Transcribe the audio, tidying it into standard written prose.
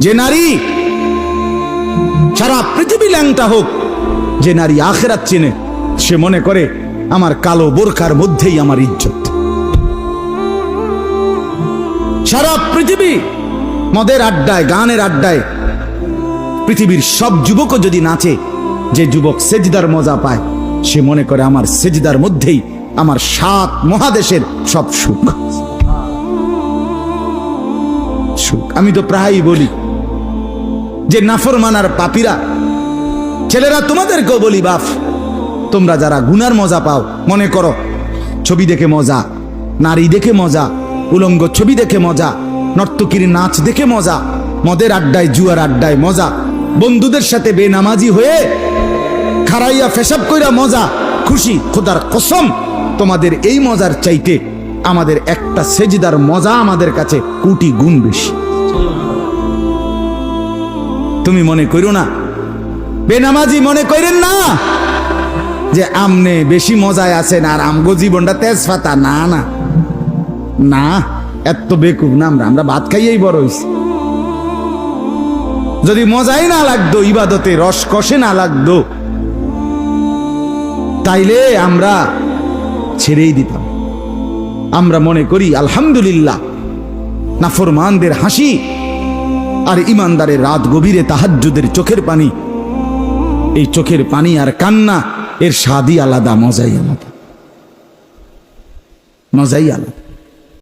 যে নারী সারা পৃথিবী ল্যাংটা হোক, যে নারী আখিরাত চেনে, সে মনে করে আমার কালো বোরকার মধ্যেই আমার ইজ্জত। সারা পৃথিবী মদের আড্ডায়, গানের আড্ডায় পৃথিবীর সব যুবকও যদি নাচে, যে যুবক সেজদার মজা পায়, সে মনে করে আমার সেজদার মধ্যেই আমার 7 মহাদেশের সব সুখ। আমি তো প্রায়ই বলি যে নাফরমানার পাপীরা, ছেলেরা তোমাদেরকেও বলি, বাপ তোমরা যারা গুনার মজা পাও, মনে করো ছবি দেখে মজা, নারী দেখে মজা, উলঙ্গ ছবি দেখে মজা, নর্তকীর নাচ দেখে মজা, মদের আড্ডায় জুয়ার আড্ডায় মজা, বন্ধুদের সাথে বেনামাজি হয়ে খারাইয়া ফেসাব কইরা মজা, খুশি। খোদার কসম, তোমাদের এই মজার চাইতে আমাদের একটা সেজদার মজা আমাদের কাছে কোটি গুণ বেশি। তুমি মনে করো না, বেনামাজি মনে করেন না যে আমনে বেশি মজায় আছেন আর আমগো জীবনটা তেজপাতা। না না না, এত বেকুব না আমরা ভাত খাইয়েই বড় হইছি। যদি মজাই না লাগতো, ইবাদতে রস কষে না লাগতো, তাইলে আমরা ছেড়েই দিতাম। আমরা মনে করি আলহামদুলিল্লাহ, নাফরমানদের হাসি আর ইমানদারের রাত গভীরে তাহাজ্জুদের চোখের পানি, এই চোখের পানি আর কান্না, এর স্বাদই আলাদা, মজাই আলাদা, মজাই আলাদা।